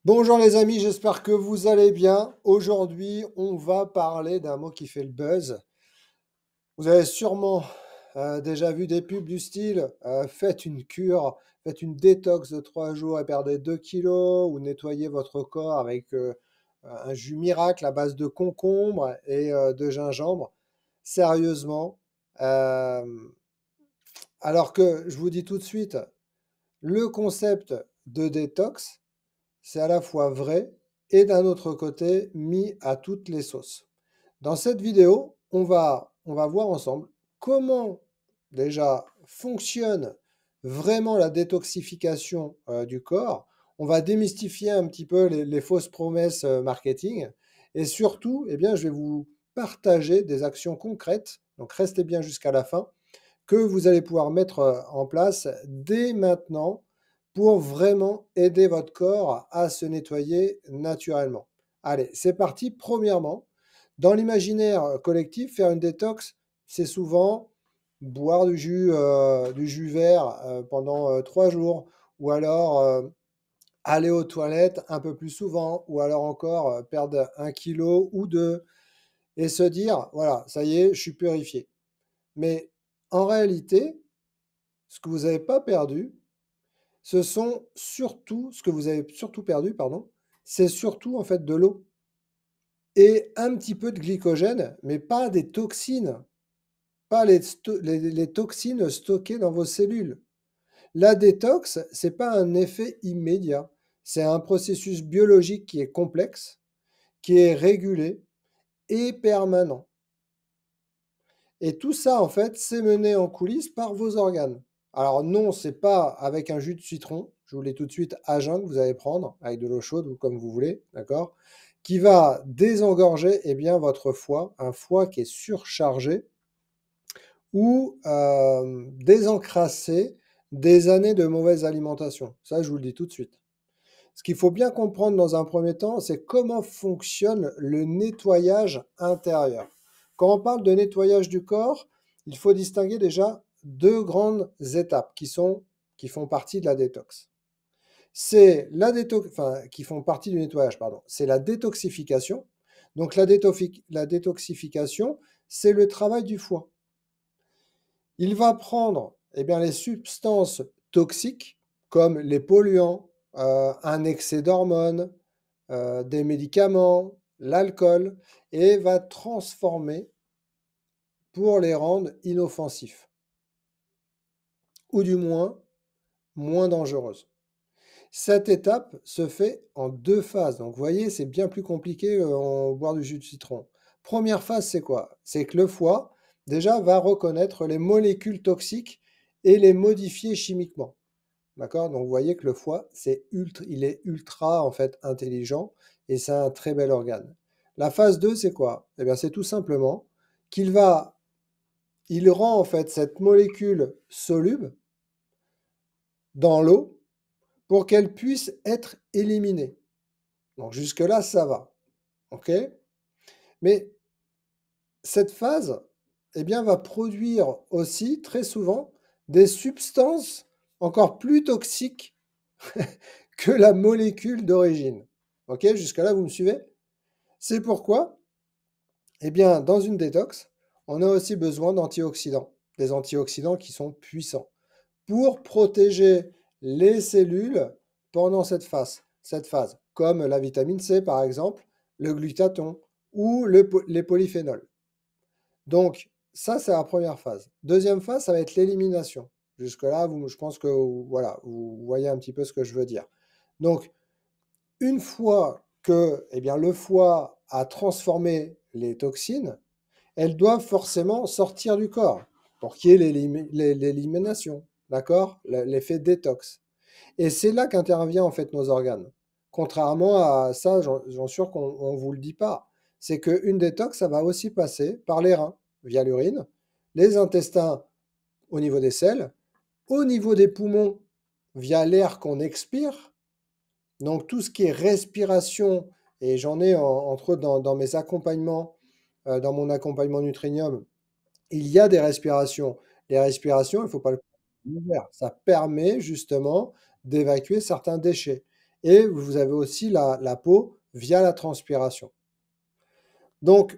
Bonjour les amis, j'espère que vous allez bien. Aujourd'hui, on va parler d'un mot qui fait le buzz. Vous avez sûrement déjà vu des pubs du style faites une cure, faites une détox de 3 jours et perdez 2 kilos, ou nettoyez votre corps avec un jus miracle à base de concombre et de gingembre. Sérieusement, euh, alors que je vous dis tout de suite, le concept de détox, c'est à la fois vrai et d'un autre côté mis à toutes les sauces. Dans cette vidéo, on va voir ensemble comment déjà fonctionne vraiment la détoxification du corps. On va démystifier un petit peu les fausses promesses marketing et surtout, eh bien, je vais vous partager des actions concrètes. Donc restez bien jusqu'à la fin que vous allez pouvoir mettre en place dès maintenant pour vraiment aider votre corps à se nettoyer naturellement. Allez, c'est parti. Premièrement, dans l'imaginaire collectif, faire une détox, c'est souvent boire du jus vert pendant 3 jours, ou alors aller aux toilettes un peu plus souvent, ou alors encore perdre 1 kilo ou deux, et se dire, voilà, ça y est, je suis purifié. Mais en réalité, ce que vous n'avez pas perdu, ce que vous avez surtout perdu, pardon, c'est surtout en fait de l'eau et un petit peu de glycogène, mais pas des toxines, pas les toxines stockées dans vos cellules. La détox, c'est pas un effet immédiat, c'est un processus biologique qui est complexe, qui est régulé et permanent. Et tout ça, en fait, c'est mené en coulisses par vos organes. Alors non, c'est pas avec un jus de citron, je vous l'ai tout de suite, à jeun, que vous allez prendre, avec de l'eau chaude ou comme vous voulez, d'accord, qui va désengorger eh bien, votre foie, un foie qui est surchargé, ou désencrasser des années de mauvaise alimentation. Ça, je vous le dis tout de suite. Ce qu'il faut bien comprendre dans un premier temps, c'est comment fonctionne le nettoyage intérieur. Quand on parle de nettoyage du corps, il faut distinguer déjà deux grandes étapes qui font partie de la détox. C'est qui font partie du nettoyage, pardon. C'est la détoxification. Donc la détoxification, c'est le travail du foie. Il va prendre eh bien, les substances toxiques comme les polluants, un excès d'hormones, des médicaments, l'alcool, et va transformer pour les rendre inoffensifs, ou du moins dangereuses. Cette étape se fait en deux phases. Donc, vous voyez, c'est bien plus compliqué en boire du jus de citron. Première phase, c'est quoi? C'est que le foie, déjà, va reconnaître les molécules toxiques et les modifier chimiquement. D'accord? Donc, vous voyez que le foie, il est ultra, en fait, intelligent et c'est un très bel organe. La phase 2, c'est quoi? Eh bien, c'est tout simplement qu'il va, il rend, en fait, cette molécule soluble dans l'eau pour qu'elle puisse être éliminée. Donc, jusque-là, ça va. OK? Mais cette phase, eh bien, va produire aussi, très souvent, des substances encore plus toxiques que la molécule d'origine. OK? Jusqu'à là, vous me suivez? C'est pourquoi, eh bien, dans une détox, on a aussi besoin d'antioxydants, des antioxydants qui sont puissants, pour protéger les cellules pendant cette phase, comme la vitamine C par exemple, le glutathion ou les polyphénols. Donc, ça, c'est la première phase. Deuxième phase, ça va être l'élimination. Jusque-là, je pense que voilà, vous voyez un petit peu ce que je veux dire. Donc, une fois que eh bien, le foie a transformé les toxines, elles doivent forcément sortir du corps pour qu'il y ait l'élimination, d'accord? L'effet détox. Et c'est là qu'intervient en fait nos organes. Contrairement à ça, j'en suis sûr qu'on ne vous le dit pas. C'est qu'une détox, ça va aussi passer par les reins, via l'urine, les intestins au niveau des selles, au niveau des poumons, via l'air qu'on expire. Donc tout ce qui est respiration, et j'en ai entre autres dans mes accompagnements, dans mon accompagnement Nutrinium, il y a des respirations. Les respirations, il ne faut pas le faire. Ça permet justement d'évacuer certains déchets. et vous avez aussi la peau via la transpiration. Donc,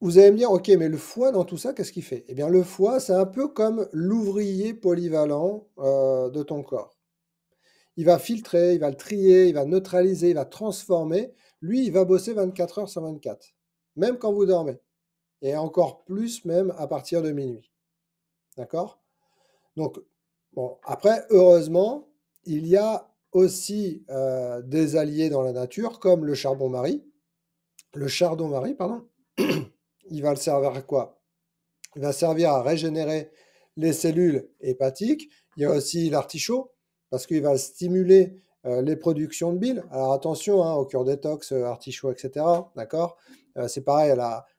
vous allez me dire, ok, mais le foie dans tout ça, qu'est-ce qu'il fait? Eh bien, le foie, c'est un peu comme l'ouvrier polyvalent de ton corps. Il va filtrer, il va le trier, il va neutraliser, il va transformer. Lui, il va bosser 24 heures sur 24, même quand vous dormez, et encore plus même à partir de minuit. D'accord? Donc, bon, après, heureusement, il y a aussi des alliés dans la nature, comme le charbon-marie. Le chardon-marie, pardon. Il va le servir à quoi? Il va servir à régénérer les cellules hépatiques. Il y a aussi l'artichaut, parce qu'il va stimuler les productions de bile. Alors attention au cure détox, artichaut, etc. D'accord? C'est pareil,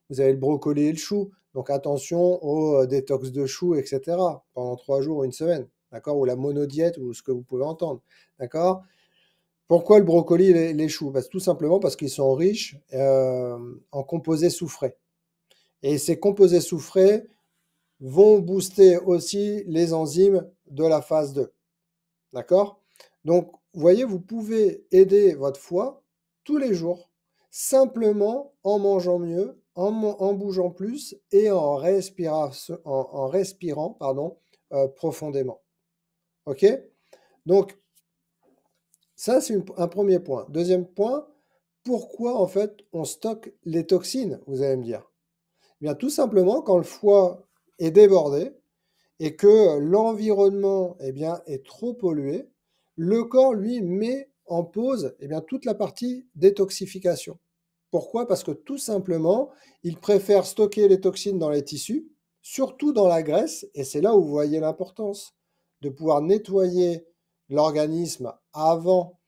vous avez le brocoli et le chou. Donc attention au détox de chou, etc. pendant 3 jours ou une semaine. D'accord? Ou la monodiète, ou ce que vous pouvez entendre. D'accord? Pourquoi le brocoli et les choux? Tout simplement parce qu'ils sont riches en composés soufrés. Et ces composés soufrés vont booster aussi les enzymes de la phase 2. D'accord? Donc, vous voyez, vous pouvez aider votre foie tous les jours, simplement en mangeant mieux, en bougeant plus et en respirant pardon, profondément. OK? Donc, ça, c'est un premier point. Deuxième point, pourquoi en fait on stocke les toxines, vous allez me dire? Eh bien, tout simplement, quand le foie est débordé et que l'environnement eh bien, est trop pollué, le corps, lui, met en pause eh bien, toute la partie détoxification. Pourquoi? Parce que tout simplement, il préfère stocker les toxines dans les tissus, surtout dans la graisse, et c'est là où vous voyez l'importance de pouvoir nettoyer l'organisme avant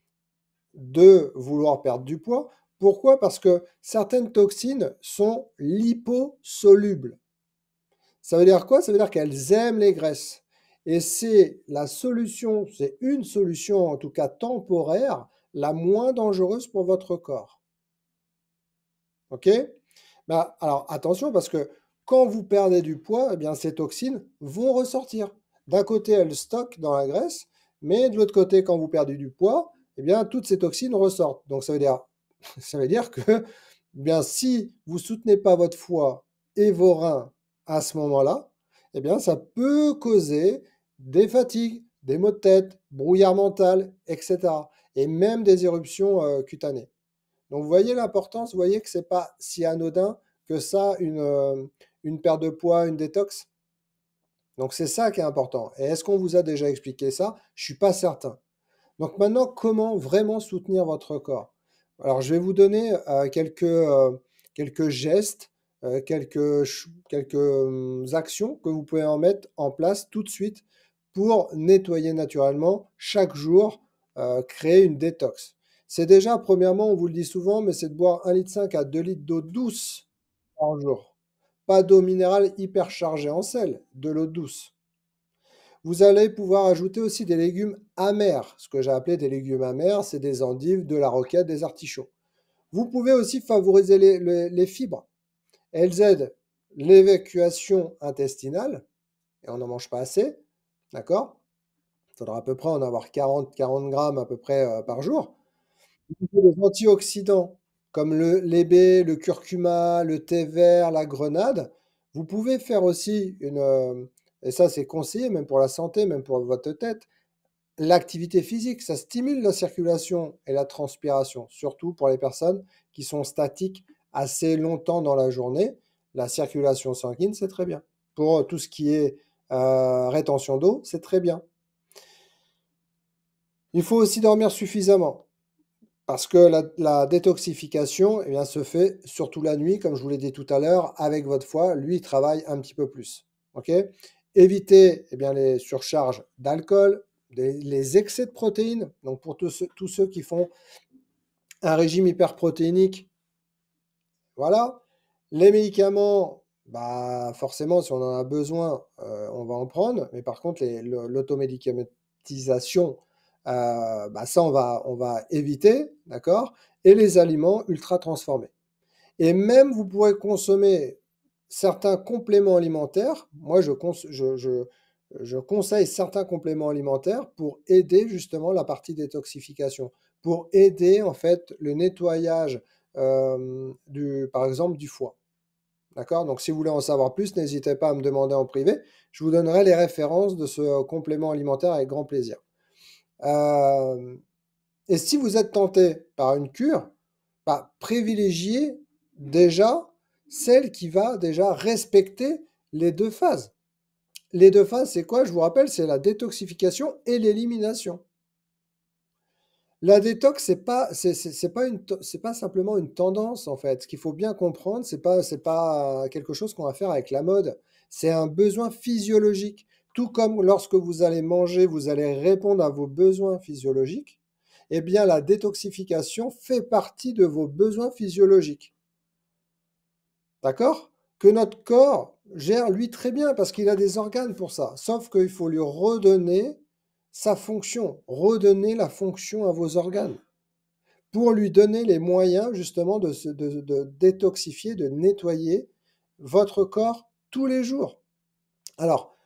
de vouloir perdre du poids. Pourquoi? Parce que certaines toxines sont liposolubles. Ça veut dire quoi? Ça veut dire qu'elles aiment les graisses. Et c'est la solution, c'est une solution en tout cas temporaire, la moins dangereuse pour votre corps. OK? Alors attention parce que quand vous perdez du poids, eh bien, ces toxines vont ressortir. D'un côté, elles stockent dans la graisse, mais de l'autre côté, quand vous perdez du poids, eh bien, toutes ces toxines ressortent. Donc ça veut dire que eh bien, si vous ne soutenez pas votre foie et vos reins à ce moment-là, eh bien, ça peut causer des fatigues, des maux de tête, brouillard mental, etc. Et même des éruptions cutanées. Donc, vous voyez l'importance, vous voyez que ce n'est pas si anodin que ça, une perte de poids, une détox. Donc, c'est ça qui est important. Et est-ce qu'on vous a déjà expliqué ça? Je ne suis pas certain. Donc, maintenant, comment vraiment soutenir votre corps? Alors, je vais vous donner quelques gestes, quelques actions que vous pouvez en mettre en place tout de suite pour nettoyer naturellement chaque jour, créer une détox. C'est déjà, premièrement, on vous le dit souvent, mais c'est de boire 1,5 litre à 2 litres d'eau douce par jour. Pas d'eau minérale hyper chargée en sel, de l'eau douce. Vous allez pouvoir ajouter aussi des légumes amers. Ce que j'ai appelé des légumes amers, c'est des endives, de la roquette, des artichauts. Vous pouvez aussi favoriser les fibres. Elles aident l'évacuation intestinale, et on n'en mange pas assez, d'accord? Il faudra à peu près en avoir 40 grammes à peu près par jour. Les antioxydants, comme l'hébé, le curcuma, le thé vert, la grenade. Vous pouvez faire aussi et ça c'est conseillé même pour la santé, même pour votre tête, l'activité physique. Ça stimule la circulation et la transpiration, surtout pour les personnes qui sont statiques assez longtemps dans la journée. La circulation sanguine, c'est très bien. Pour tout ce qui est rétention d'eau, c'est très bien. Il faut aussi dormir suffisamment. Parce que la détoxification, eh bien, se fait surtout la nuit, comme je vous l'ai dit tout à l'heure, avec votre foie. Lui, il travaille un petit peu plus. OK? Évitez eh bien, les surcharges d'alcool, les excès de protéines. Donc, pour tous ceux qui font un régime hyperprotéinique, voilà. Les médicaments, bah, forcément, si on en a besoin, on va en prendre. Mais par contre, l'automédicamentisation, bah, ça, on va éviter, d'accord? Et les aliments ultra transformés. Et même, vous pourrez consommer certains compléments alimentaires. Moi, je conseille certains compléments alimentaires pour aider justement la partie détoxification, pour aider en fait le nettoyage, par exemple du foie. D'accord? Donc si vous voulez en savoir plus, n'hésitez pas à me demander en privé. Je vous donnerai les références de ce complément alimentaire avec grand plaisir. Hem Et si vous êtes tenté par une cure, bah, privilégiez déjà celle qui va déjà respecter les 2 phases. Les 2 phases, c'est quoi? Je vous rappelle, c'est la détoxification et l'élimination. La détox, c'est pas c'est pas simplement une tendance, en fait. Ce qu'il faut bien comprendre, c'est pas quelque chose qu'on va faire avec la mode. C'est un besoin physiologique. Tout comme lorsque vous allez manger, vous allez répondre à vos besoins physiologiques, eh bien, la détoxification fait partie de vos besoins physiologiques. D'accord? Que notre corps gère, lui, très bien parce qu'il a des organes pour ça. Sauf qu'il faut lui redonner sa fonction, redonner la fonction à vos organes pour lui donner les moyens justement de détoxifier, de nettoyer votre corps tous les jours. Alors,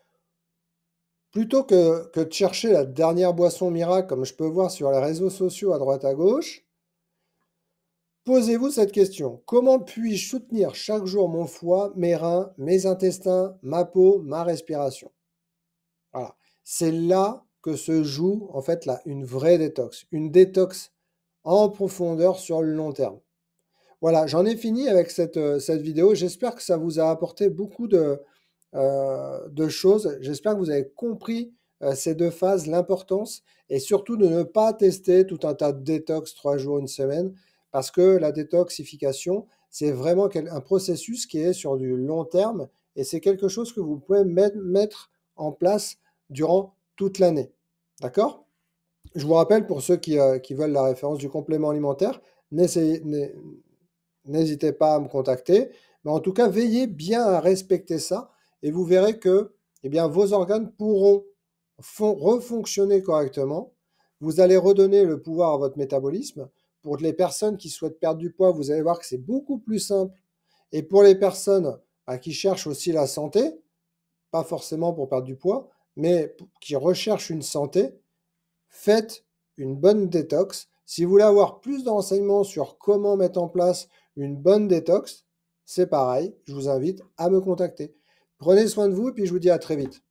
plutôt que de chercher la dernière boisson miracle, comme je peux voir sur les réseaux sociaux à droite à gauche, posez-vous cette question. Comment puis-je soutenir chaque jour mon foie, mes reins, mes intestins, ma peau, ma respiration? Voilà. C'est là que se joue en fait là, une détox en profondeur sur le long terme. Voilà, j'en ai fini avec cette vidéo. J'espère que ça vous a apporté beaucoup de choses. J'espère que vous avez compris, ces 2 phases, l'importance et surtout de ne pas tester tout un tas de détox 3 jours, une semaine, parce que la détoxification, c'est vraiment un processus qui est sur du long terme et c'est quelque chose que vous pouvez mettre en place durant toute l'année. D'accord? Je vous rappelle pour ceux qui veulent la référence du complément alimentaire, n'essayez n'hé n'hésitez pas à me contacter, mais en tout cas, veillez bien à respecter ça et vous verrez que, eh bien, vos organes pourront refonctionner correctement. Vous allez redonner le pouvoir à votre métabolisme. Pour les personnes qui souhaitent perdre du poids, vous allez voir que c'est beaucoup plus simple. Et pour les personnes qui cherchent aussi la santé, pas forcément pour perdre du poids, mais qui recherchent une santé, faites une bonne détox. Si vous voulez avoir plus de renseignements sur comment mettre en place une bonne détox, c'est pareil, je vous invite à me contacter. Prenez soin de vous et puis je vous dis à très vite.